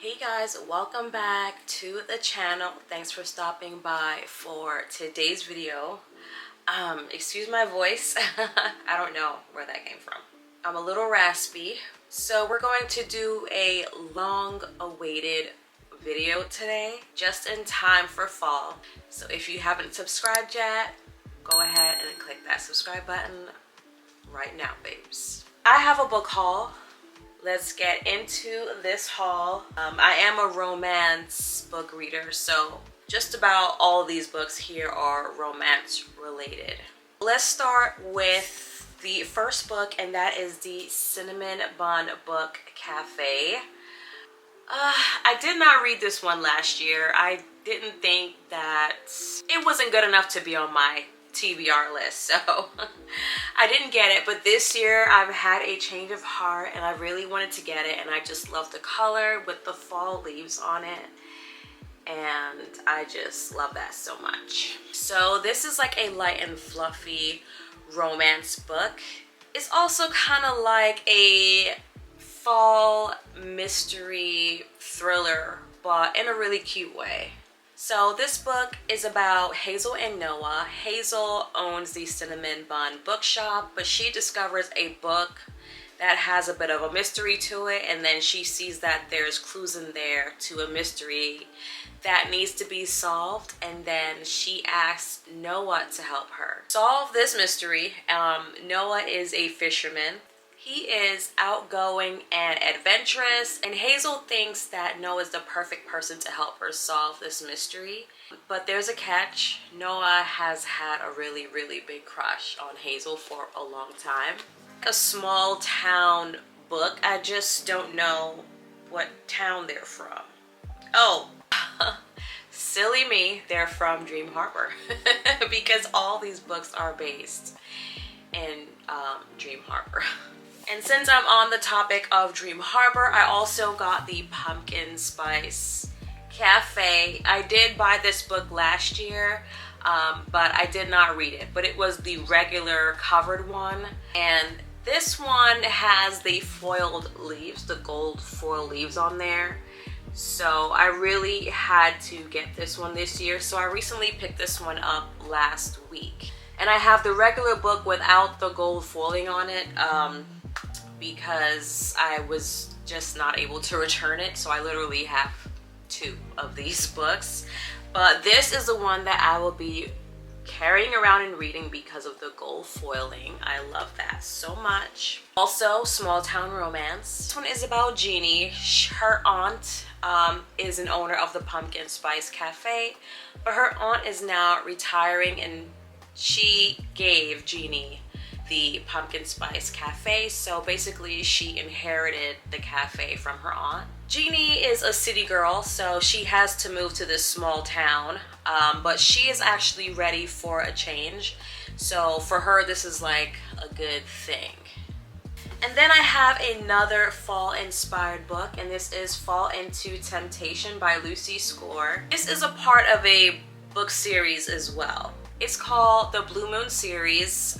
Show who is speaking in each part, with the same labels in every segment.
Speaker 1: Hey guys, welcome back to the channel. Thanks for stopping by for today's video. Excuse my voice. I don't know where that came from. I'm a little raspy. So we're going to do a long awaited video today, just in time for fall. So if you haven't subscribed yet, go ahead and click that subscribe button right now, babes. I have a book haul. Let's get into this haul. I am a romance book reader, so just about all these books here are romance related. Let's start with the first book, and that is the Cinnamon Bun Book Cafe. I did not read this one last year. I didn't think that it wasn't good enough to be on my TBR list, so I didn't get it. But this year I've had a change of heart and I really wanted to get it, and I just love the color with the fall leaves on it, and I just love that so much. So this is like a light and fluffy romance book. It's also kind of like a fall mystery thriller, but in a really cute way. So this book is about Hazel and Noah. Hazel owns the Cinnamon Bun Bookshop, but she discovers a book that has a bit of a mystery to it, and then she sees that there's clues in there to a mystery that needs to be solved, and then she asks Noah to help her solve this mystery. Noah is a fisherman. He is outgoing and adventurous, and Hazel thinks that Noah is the perfect person to help her solve this mystery. But there's a catch. Noah has had a really big crush on Hazel for a long time. A small town book. I just don't know what town they're from. Oh, silly me, they're from Dream Harbor because all these books are based in Dream Harbor. And since I'm on the topic of Dream Harbor, I also got the Pumpkin Spice Cafe. I did buy this book last year, but I did not read it. But it was the regular covered one. And this one has the foiled leaves, the gold foil leaves on there. So I really had to get this one this year. So I recently picked this one up last week. And I have the regular book without the gold foiling on it, because I was just not able to return it. So I literally have two of these books. But this is the one that I will be carrying around and reading because of the gold foiling. I love that so much. Also, small town romance. This one is about Jeannie. Her aunt is an owner of the Pumpkin Spice Cafe, but her aunt is now retiring, and she gave Jeannie the Pumpkin Spice Cafe, so basically she inherited the cafe from her aunt. Jeannie is a city girl, so she has to move to this small town, but she is actually ready for a change. So for her, this is like a good thing. And then I have another fall inspired book, and this is Fall into Temptation by Lucy Score. This is a part of a book series as well. It's called the Blue Moon series.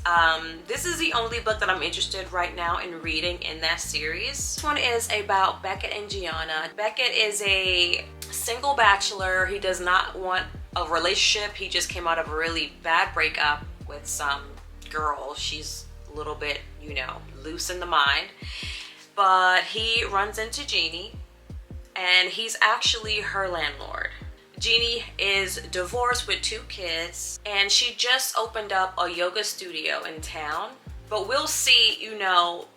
Speaker 1: This is the only book that I'm interested right now in reading in that series. This one is about Beckett and Gianna. Beckett is a single bachelor. He does not want a relationship. He just came out of a really bad breakup with some girl. She's a little bit, you know, loose in the mind. But he runs into Jeannie, and he's actually her landlord. Jeannie is divorced with 2 kids, and she just opened up a yoga studio in town. But we'll see, you know,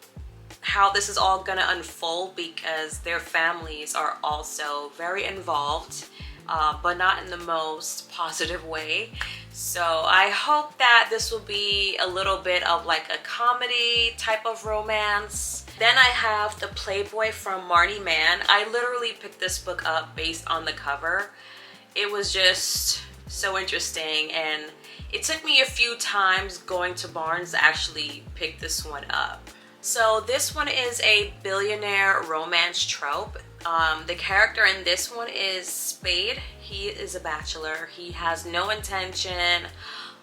Speaker 1: how this is all gonna unfold, because their families are also very involved, but not in the most positive way. So I hope that this will be a little bit of like a comedy type of romance. Then I have The Playboy from Marnie Mann. I literally picked this book up based on the cover. It was just so interesting, and it took me a few times going to Barnes to actually pick this one up. So this one is a billionaire romance trope. The character in this one is Spade. He is a bachelor. He has no intention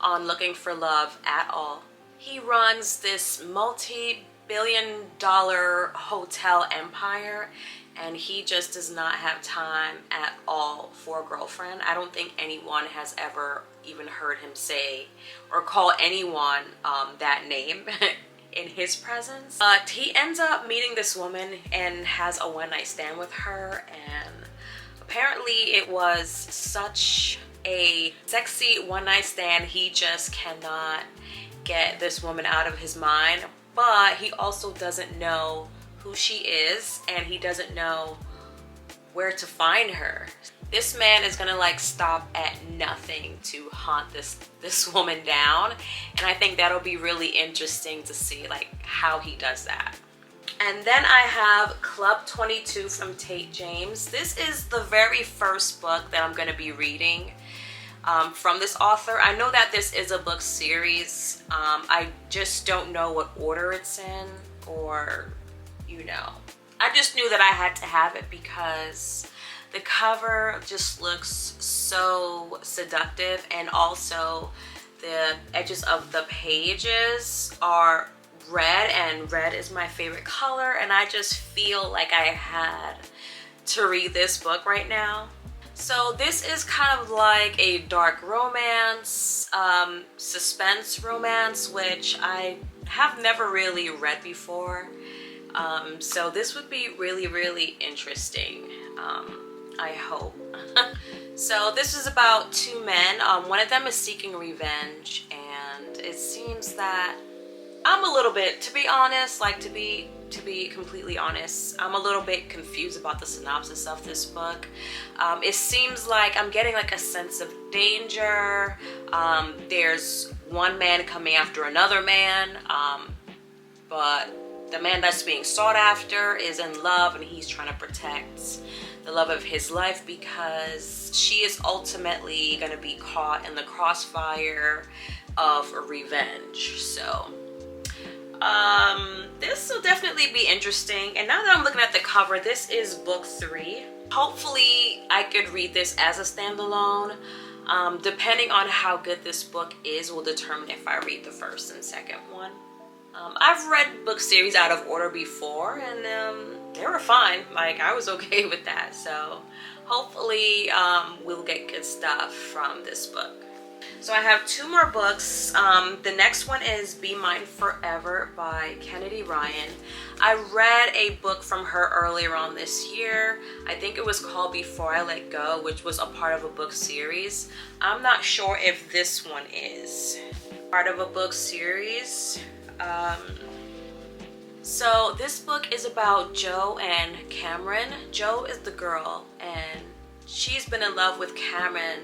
Speaker 1: on looking for love at all. He runs this multi-billion-dollar hotel empire, and he just does not have time at all for a girlfriend. I don't think anyone has ever even heard him say or call anyone that name in his presence. But he ends up meeting this woman and has a one-night stand with her, and apparently it was such a sexy one-night stand. He just cannot get this woman out of his mind, but he also doesn't know who she is, and he doesn't know where to find her. This man is gonna like stop at nothing to hunt this woman down, and I think that'll be really interesting to see like how he does that. And then I have Club 22 from Tate James. This is the very first book that I'm gonna be reading from this author. I know that this is a book series. I just don't know what order it's in, or you know. I just knew that I had to have it because the cover just looks so seductive, and also the edges of the pages are red, and red is my favorite color, and I just feel like I had to read this book right now. So this is kind of like a dark romance, suspense romance, which I have never really read before. So this would be really, really interesting, I hope. So this is about two men. One of them is seeking revenge, and it seems that I'm a little bit, to be honest, like to be completely honest, I'm a little bit confused about the synopsis of this book. It seems like I'm getting like a sense of danger. There's one man coming after another man, but the man that's being sought after is in love, and he's trying to protect the love of his life because she is ultimately going to be caught in the crossfire of revenge. So this will definitely be interesting. And now that I'm looking at the cover, this is book 3. Hopefully I could read this as a standalone. Depending on how good this book is will determine if I read the first and second one. I've read book series out of order before, and they were fine. Like, I was okay with that. So hopefully we'll get good stuff from this book. So I have 2 more books. The next one is Be Mine Forever by Kennedy Ryan. I read a book from her earlier on this year. I think it was called Before I Let Go, which was a part of a book series. I'm not sure if this one is part of a book series. So this book is about Joe and Cameron. Joe is the girl, and she's been in love with Cameron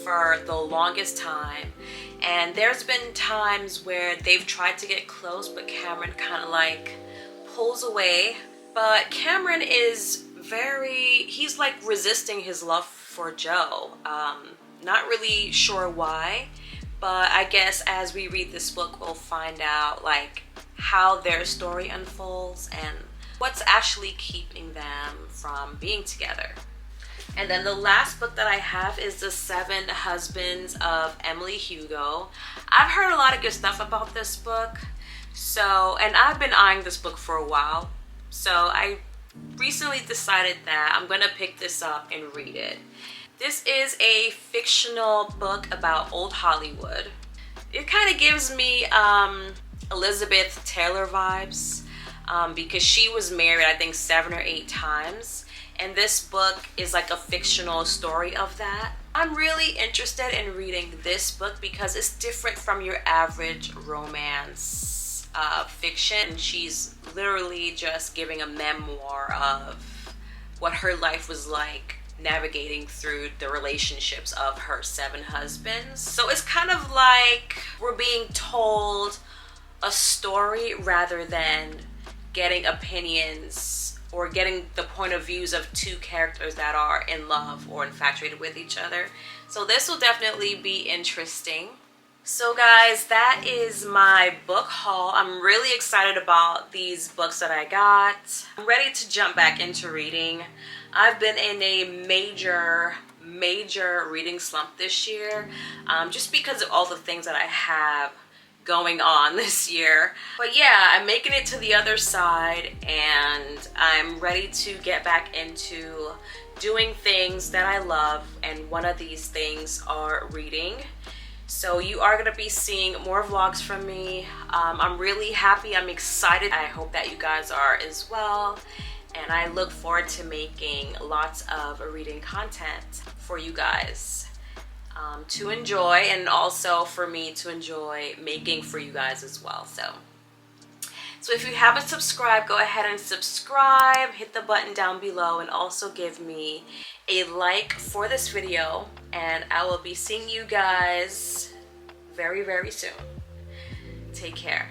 Speaker 1: for the longest time, and there's been times where they've tried to get close, but Cameron kind of like pulls away. But Cameron is he's like resisting his love for Joe. Not really sure why, but I guess as we read this book we'll find out like how their story unfolds and what's actually keeping them from being together. And then the last book that I have is The 7 Husbands of Emily Hugo. I've heard a lot of good stuff about this book. And I've been eyeing this book for a while. So I recently decided that I'm gonna pick this up and read it. This is a fictional book about old Hollywood. It kind of gives me Elizabeth Taylor vibes because she was married I think 7 or 8 times. And this book is like a fictional story of that. I'm really interested in reading this book because it's different from your average romance fiction. She's literally just giving a memoir of what her life was like navigating through the relationships of her 7 husbands. So it's kind of like we're being told a story rather than getting opinions or getting the point of views of 2 characters that are in love or infatuated with each other. So this will definitely be interesting. So guys, that is my book haul. I'm really excited about these books that I got. I'm ready to jump back into reading. I've been in a major reading slump this year, just because of all the things that I have going on this year. But yeah, I'm making it to the other side and I'm ready to get back into doing things that I love, and one of these things are reading. So you are going to be seeing more vlogs from me. I'm really happy, I'm excited. I hope that you guys are as well, and I look forward to making lots of reading content for you guys to enjoy, and also for me to enjoy making for you guys as well. So if you haven't subscribed, go ahead and subscribe, hit the button down below, and also give me a like for this video, and I will be seeing you guys very, very soon. Take care.